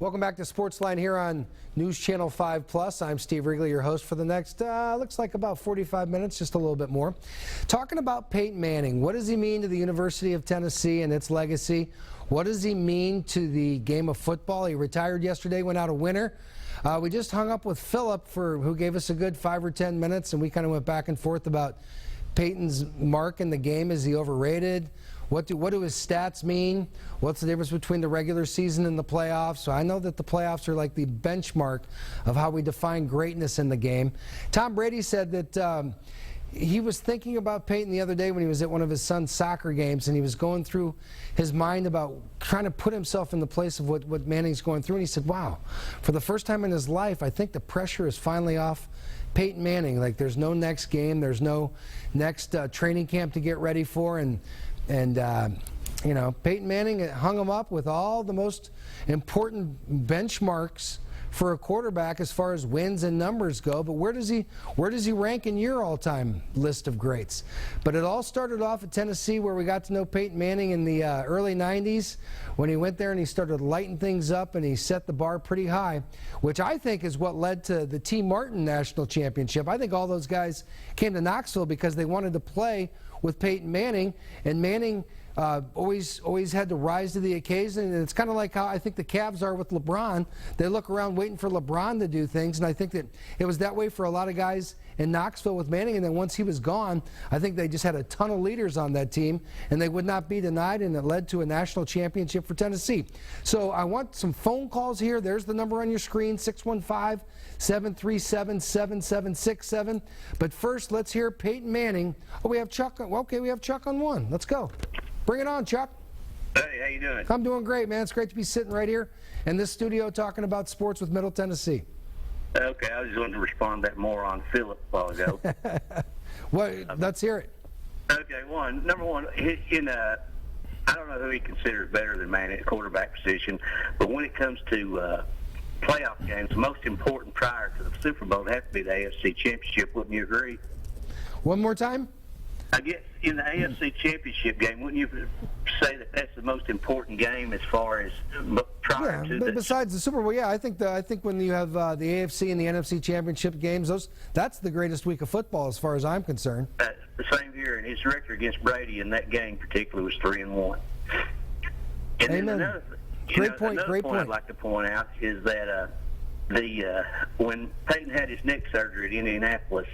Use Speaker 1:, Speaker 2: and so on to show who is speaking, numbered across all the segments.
Speaker 1: Welcome back to SportsLine here on News Channel 5 Plus. I'm Steve Wrigley, your host for the next, looks like about 45 minutes, just a little bit more. Talking about Peyton Manning. What does he mean to the University of Tennessee and its legacy? What does he mean to the game of football? He retired yesterday, went out a winner. We just hung up with Philip, who gave us a good 5 or 10 minutes, and we kind of went back and forth about Peyton's mark in the game. Is he overrated? What do his stats mean? What's the difference between the regular season and the playoffs? So I know that the playoffs are like the benchmark of how we define greatness in the game. Tom Brady said that he was thinking about Peyton the other day when he was at one of his son's soccer games, and he was going through his mind about trying to put himself in the place of what Manning's going through. And he said, wow, for the first time in his life, I think the pressure is finally off Peyton Manning. Like, there's no next game, there's no next training camp to get ready for, and you know, Peyton Manning hung him up with all the most important benchmarks for a quarterback as far as wins and numbers go. But where does he rank in your all-time list of greats? But it all started off at Tennessee, where we got to know Peyton Manning in the early 90s when he went there and he started lighting things up and he set the bar pretty high, which I think is what led to the T. Martin National Championship. I think all those guys came to Knoxville because they wanted to play with Peyton Manning, and Manning always had to rise to the occasion. And it's kind of like how I think the Cavs are with LeBron. They look around waiting for LeBron to do things, and I think that it was that way for a lot of guys in Knoxville with Manning. And then once he was gone, I think they just had a ton of leaders on that team, and they would not be denied, and it led to a national championship for Tennessee. So I want some phone calls here. There's the number on your screen, 615-737-7767. But first, let's hear Peyton Manning. Oh, we have Chuck. Okay, we have Chuck on one. Let's go. Bring it on, Chuck.
Speaker 2: Hey, how you doing?
Speaker 1: I'm doing great, man. It's great to be sitting right here in this studio talking about sports with Middle Tennessee.
Speaker 2: Okay, I was going to respond to that moron Philip a while ago.
Speaker 1: Well, let's hear it.
Speaker 2: Okay, number one, I don't know who he considers better than Manning at quarterback position, but when it comes to playoff games, the most important prior to the Super Bowl would have to be the AFC Championship. Wouldn't you agree?
Speaker 1: One more time?
Speaker 2: I guess in the AFC Championship game, wouldn't you say that that's the most important game as far as prior to the...
Speaker 1: Besides the Super Bowl, yeah, I think when you have the AFC and the NFC Championship games, that's the greatest week of football as far as I'm concerned.
Speaker 2: The same here, and his record against Brady in that game particularly was 3-1. And
Speaker 1: Amen.
Speaker 2: Then another point I'd like to point out is that when Peyton had his neck surgery at Indianapolis,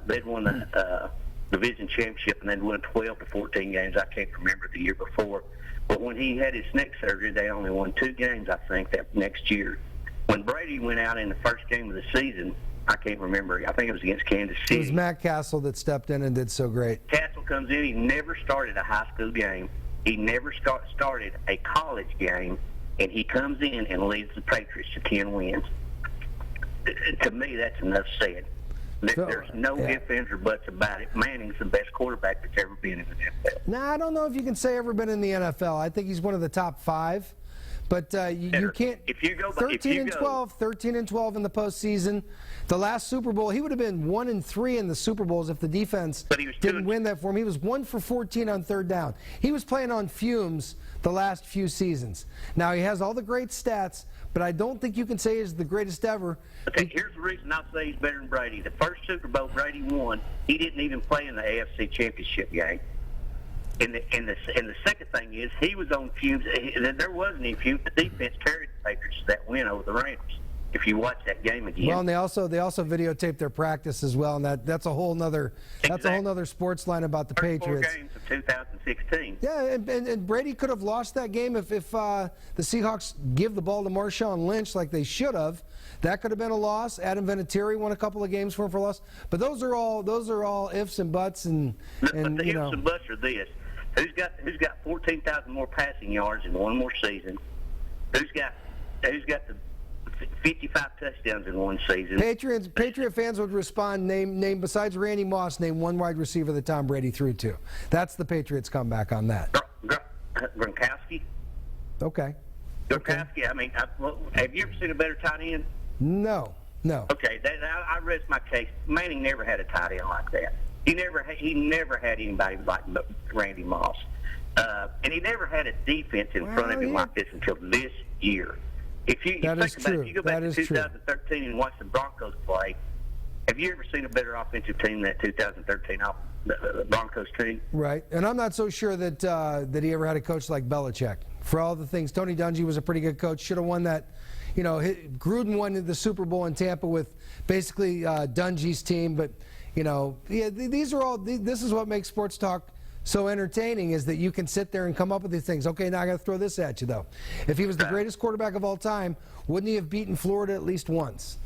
Speaker 2: they'd won the division championship, and they'd won 12 to 14 games. I can't remember the year before. But when he had his neck surgery, they only won 2 games, I think, that next year. When Brady went out in the first game of the season, I can't remember. I think it was against Kansas City.
Speaker 1: It was Matt Castle that stepped in and did so great.
Speaker 2: Castle comes in. He never started a high school game. He never started a college game, and he comes in and leads the Patriots to 10 wins. To me, that's enough said. There's no ifs, ands, or buts about it. Manning's the best quarterback that's ever been in the NFL.
Speaker 1: No, I don't know if you can say ever been in the NFL. I think he's one of the top 5. But you can't.
Speaker 2: If you go
Speaker 1: 13 and 12 in the postseason. The last Super Bowl, he would have been 1-3 in the Super Bowls if the defense didn't win that for him. He was 1 for 14 on third down. He was playing on fumes the last few seasons. Now he has all the great stats, but I don't think you can say he's the greatest ever.
Speaker 2: Okay, here's the reason I say he's better than Brady. The first Super Bowl Brady won, he didn't even play in the AFC Championship game. And the second thing is, he was on fumes. There wasn't any fumes. The defense carried the Patriots to that win over the Rams. If you watch that game again.
Speaker 1: Well, and they also videotaped their practice as well, and that's a whole nother sports line about the Patriots.
Speaker 2: 4 games of 2016.
Speaker 1: Yeah, and Brady could have lost that game if the Seahawks give the ball to Marshawn Lynch like they should have. That could have been a loss. Adam Vinatieri won a couple of games for him for a loss. But those are all ifs and buts and
Speaker 2: but the ifs and buts are this. Who's got 14,000 more passing yards in one more season? Who's got the 55 touchdowns in one season?
Speaker 1: Patriot fans would respond, name besides Randy Moss, name one wide receiver that Tom Brady threw to. That's the Patriots' comeback on that.
Speaker 2: Gronkowski.
Speaker 1: Okay.
Speaker 2: Gronkowski. I mean, have you ever seen a better tight end?
Speaker 1: No.
Speaker 2: Okay, I rest my case. Manning never had a tight end like that. He never had anybody like Randy Moss, and he never had a defense in front of him like this until this year. If you think about it, if you go back to 2013 and watch the Broncos play, have you ever seen a better offensive team than that 2013 the Broncos team?
Speaker 1: Right, and I'm not so sure that that he ever had a coach like Belichick. For all the things, Tony Dungy was a pretty good coach. Should have won that. You know, Gruden won the Super Bowl in Tampa with basically Dungy's team. But you know, yeah, these are all. This is what makes sports talk so entertaining, is that you can sit there and come up with these things. Okay, now I got to throw this at you though. If he was the greatest quarterback of all time, wouldn't he have beaten Florida at least once?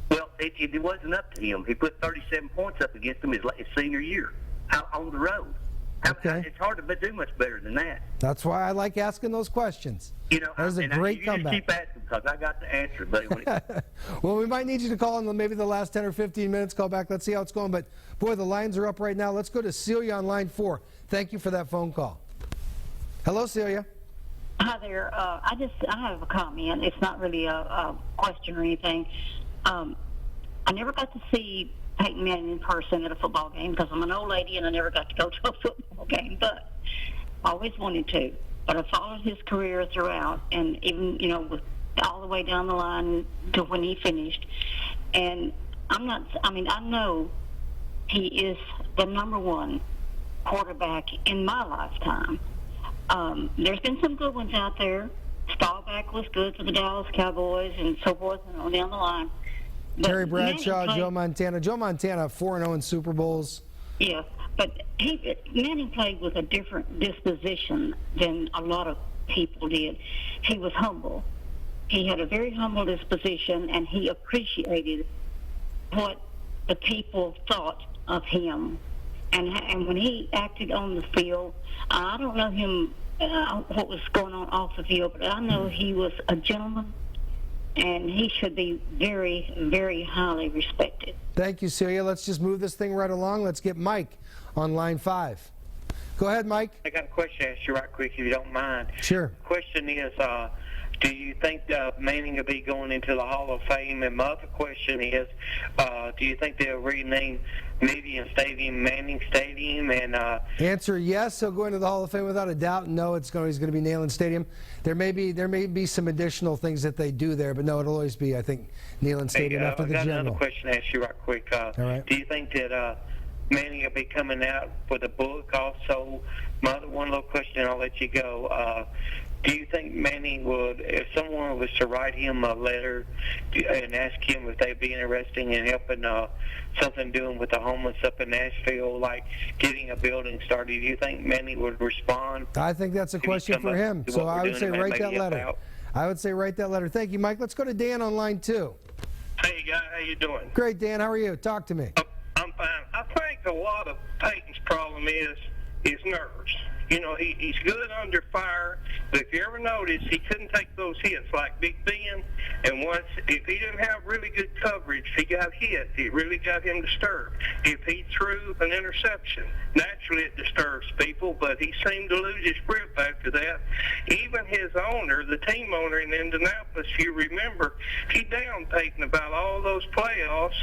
Speaker 2: Well, it wasn't up to him. He put 37 points up against him his senior year out on the road.
Speaker 1: Okay.
Speaker 2: It's hard to do much better than that.
Speaker 1: That's why I like asking those questions.
Speaker 2: You know,
Speaker 1: that was a great comeback.
Speaker 2: You just keep asking because I got the answer, buddy.
Speaker 1: Well, we might need you to call in maybe the last 10 or 15 minutes. Call back. Let's see how it's going. But, boy, the lines are up right now. Let's go to Celia on line 4. Thank you for that phone call. Hello, Celia.
Speaker 3: Hi there. I have a comment. It's not really a question or anything. I never got to see Peyton Manning in person at a football game because I'm an old lady and I never got to go to a football game, but I always wanted to. But I followed his career throughout, and even, you know, with all the way down the line to when he finished. And I know he is the number one quarterback in my lifetime. There's been some good ones out there. Staubach was good for the Dallas Cowboys and so forth and on down the line. But
Speaker 1: Terry Bradshaw, Joe Montana. Joe Montana, 4-0 in Super Bowls.
Speaker 3: Yeah, but Manning played with a different disposition than a lot of people did. He was humble. He had a very humble disposition, and he appreciated what the people thought of him. And when he acted on the field, I don't know him, what was going on off the field, but I know he was a gentleman. And he should be very, very highly respected.
Speaker 1: Thank you, Celia. Let's just move this thing right along. Let's get Mike on line 5. Go ahead, Mike.
Speaker 4: I got a question to ask you right quick, if you don't mind.
Speaker 1: Sure.
Speaker 4: The question is, do you think Manning will be going into the Hall of Fame? And my other question is, do you think they'll rename Navy Stadium Manning Stadium? And
Speaker 1: answer yes, he'll go into the Hall of Fame without a doubt. No, he's going to be Neyland Stadium. There may be some additional things that they do there, but no, it'll always be, I think, Neyland Stadium after the general.
Speaker 4: I got another question to ask you right quick.
Speaker 1: All right.
Speaker 4: Do you think that Manning will be coming out with a book also? My other one little question, I'll let you go. Do you think Manning would, if someone was to write him a letter and ask him if they'd be interested in helping something doing with the homeless up in Nashville, like getting a building started, do you think Manning would respond?
Speaker 1: I think that's a question for him. So I would say write that letter. I would say write that letter. Thank you, Mike. Let's go to Dan on line 2.
Speaker 4: Hey, guy, how you doing?
Speaker 1: Great, Dan. How are you? Talk to me.
Speaker 4: I'm fine. I think a lot of Peyton's problem is nerves. You know, he's good under fire, but if you ever notice, he couldn't take those hits like Big Ben. And once, if he didn't have really good coverage, he got hit. It really got him disturbed. If he threw an interception, naturally it disturbs people, but he seemed to lose his grip after that. Even his owner, the team owner in Indianapolis, if you remember, he downed Peyton about all those playoffs,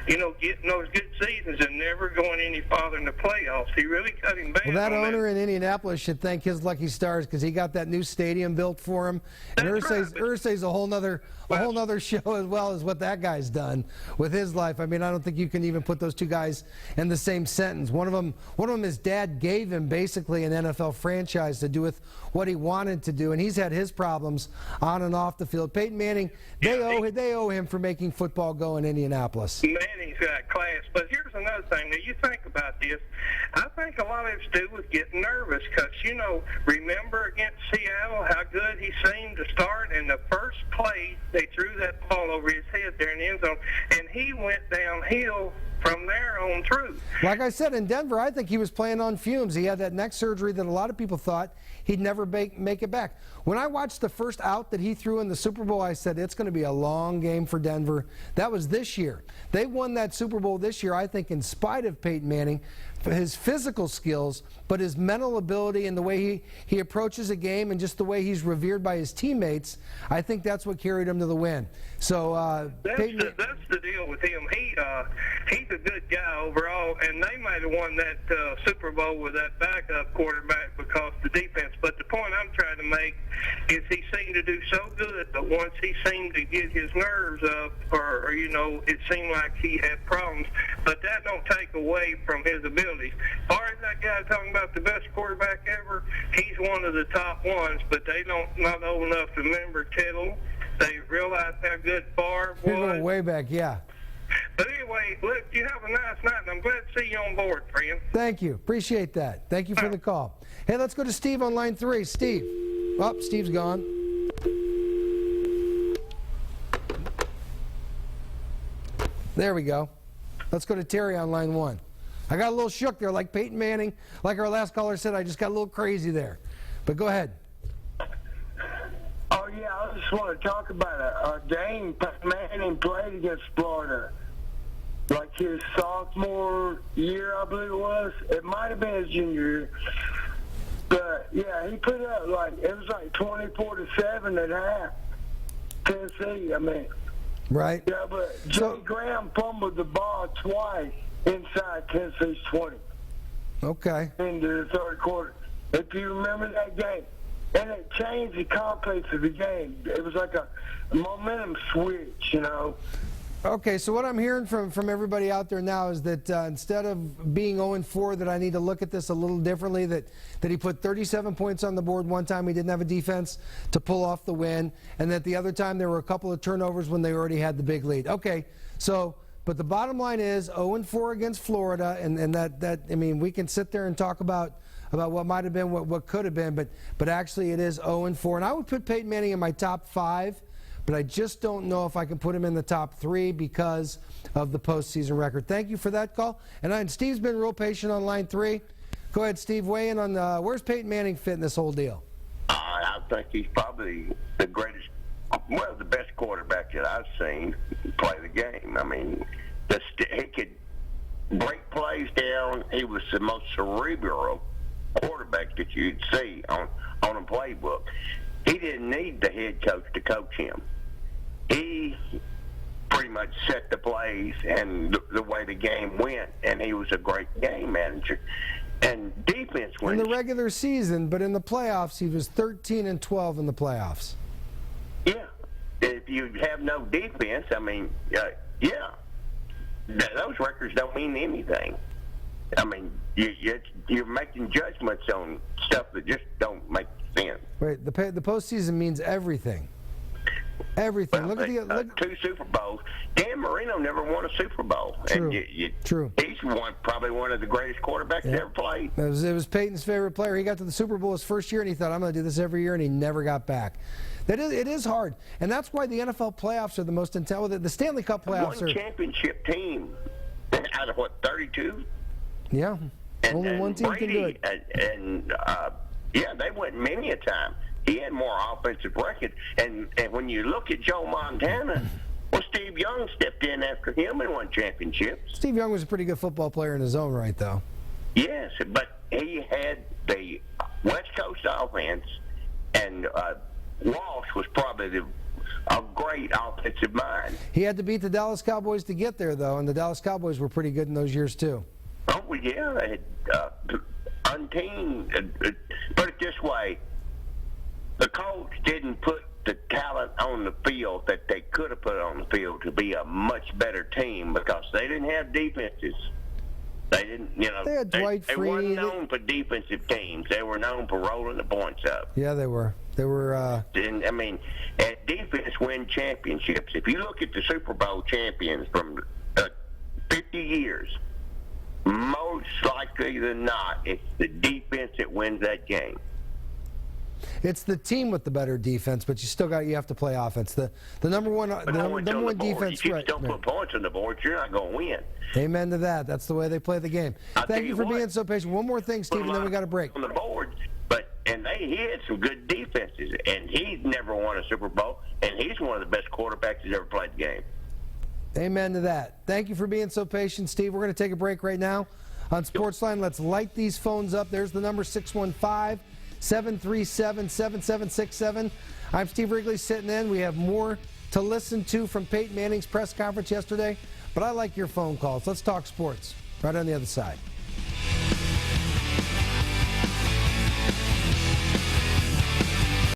Speaker 4: you know, getting those good seasons and never going any farther in the playoffs. He really cut him back.
Speaker 1: Well, that owner in Indianapolis should thank his lucky stars because he got that new stadium built for him. And Irsay's a whole nother show as well as what that guy's done with his life. I mean, I don't think you can even put those two guys in the same sentence. One of them, his dad gave him basically an NFL franchise to do with what he wanted to do, and he's had his problems on and off the field. Peyton Manning, they owe him for making football go in Indianapolis.
Speaker 4: Manning's got class, but here's another thing. Now, you think about this. I think a lot of it's due with getting nervous because, you know, remember against Seattle how good he seemed to start, and the first play they threw that ball over his head there in the end zone, and he went downhill from there on through.
Speaker 1: Like I said, in Denver, I think he was playing on fumes. He had that neck surgery that a lot of people thought he'd never make it back. When I watched the first out that he threw in the Super Bowl, I said, it's going to be a long game for Denver. That was this year. They won that Super Bowl this year, I think, in spite of Peyton Manning. his physical skills, but his mental ability and the way he approaches a game and just the way he's revered by his teammates, I think that's what carried him to the win. So
Speaker 4: that's the deal with him. He's a good guy overall, and they might have won that Super Bowl with that backup quarterback because the defense. But the point I'm trying to make is he seemed to do so good, but once he seemed to get his nerves up, or it seemed like he had problems. But that don't take away from his abilities. As far as that guy talking about the best quarterback ever, he's one of the top ones, but they not old enough to remember Tittle. They realize how good Favre was.
Speaker 1: You're going way back, yeah.
Speaker 4: But anyway, look, you have a nice night, and I'm glad to see you on board, friend.
Speaker 1: Thank you. Appreciate that. Thank you for the call. Hey, let's go to Steve on line 3. Steve. Oh, Steve's gone. There we go. Let's go to Terry on line 1. I got a little shook there, like Peyton Manning. Like our last caller said, I just got a little crazy there. But go ahead.
Speaker 5: Oh, yeah, I just want to talk about a game Peyton Manning played against Florida. Like his sophomore year, I believe it was. It might have been his junior year. But, yeah, he put up it was like 24-7 at half. Tennessee, I mean.
Speaker 1: Right.
Speaker 5: Yeah, but Jay Graham fumbled the ball twice inside Tennessee's 20.
Speaker 1: Okay.
Speaker 5: Into the third quarter. If you remember that game. And it changed the complex of the game. It was like a momentum switch,
Speaker 1: Okay, so what I'm hearing from everybody out there now is that instead of being 0-4, that I need to look at this a little differently, that he put 37 points on the board one time, he didn't have a defense to pull off the win, and that the other time there were a couple of turnovers when they already had the big lead. Okay, so, but the bottom line is 0-4 against Florida, and that I mean, we can sit there and talk about what might have been, what could have been, but actually it is 0-4. And I would put Peyton Manning in my top 5, but I just don't know if I can put him in the top 3 because of the postseason record. Thank you for that call. And Steve's been real patient on line 3. Go ahead, Steve, weigh in on where's Peyton Manning fit in this whole deal?
Speaker 6: I think he's probably the greatest, the best quarterback that I've seen play the game. I mean, he could break plays down. He was the most cerebral quarterback that you'd see on a playbook. He didn't need the head coach to coach him. He pretty much set the plays and the way the game went, and he was a great game manager. And defense wins.
Speaker 1: In the regular season, but in the playoffs, he was 13-12 in the playoffs.
Speaker 6: Yeah. If you have no defense, I mean, yeah. Those records don't mean anything. I mean, you're making judgments on stuff that just don't make sense.
Speaker 1: Wait, the postseason means everything. Everything.
Speaker 6: Well, look at 2 Super Bowls. Dan Marino never won a Super Bowl.
Speaker 1: True.
Speaker 6: And
Speaker 1: True.
Speaker 6: He's probably one of the greatest quarterbacks ever played.
Speaker 1: It was Peyton's favorite player. He got to the Super Bowl his first year, and he thought, I'm going to do this every year, and he never got back. It is hard, and that's why the NFL playoffs are the most intense. The Stanley Cup playoffs
Speaker 6: One championship team out of, 32?
Speaker 1: Yeah. Only one team
Speaker 6: Brady,
Speaker 1: can do it.
Speaker 6: They went many a time. He had more offensive record. And when you look at Joe Montana, Steve Young stepped in after him and won championships.
Speaker 1: Steve Young was a pretty good football player in his own right, though.
Speaker 6: Yes, but he had the West Coast offense, and Walsh was probably a great offensive mind.
Speaker 1: He had to beat the Dallas Cowboys to get there, though, and the Dallas Cowboys were pretty good in those years, too.
Speaker 6: Oh, well, yeah, they had put it this way, the Colts didn't put the talent on the field that they could have put on the field to be a much better team because they didn't have defenses. They didn't,
Speaker 1: They had Dwight
Speaker 6: they
Speaker 1: Free.
Speaker 6: weren't known for defensive teams. They were known for rolling the points up.
Speaker 1: Yeah, they were.
Speaker 6: And, I mean, defense win championships. If you look at the Super Bowl champions from 50 years, most likely than not, it's the defense that wins that game.
Speaker 1: It's the team with the better defense, but you have to play offense. The number one defense.
Speaker 6: If you don't put points on the board, you're not going to win.
Speaker 1: Amen to that. That's the way they play the game. Thank you for being so patient. One more thing, Steve, and then we got a break.
Speaker 6: On the board, and he had some good defenses, and he's never won a Super Bowl, and he's one of the best quarterbacks that's ever played the game.
Speaker 1: Amen to that. Thank you for being so patient, Steve. We're going to take a break right now. on SportsLine. Let's light these phones up. There's the number, 615-737-7767. I'm Steve Wrigley sitting in. We have more to listen to from Peyton Manning's press conference yesterday, but I like your phone calls. Let's talk sports right on the other side.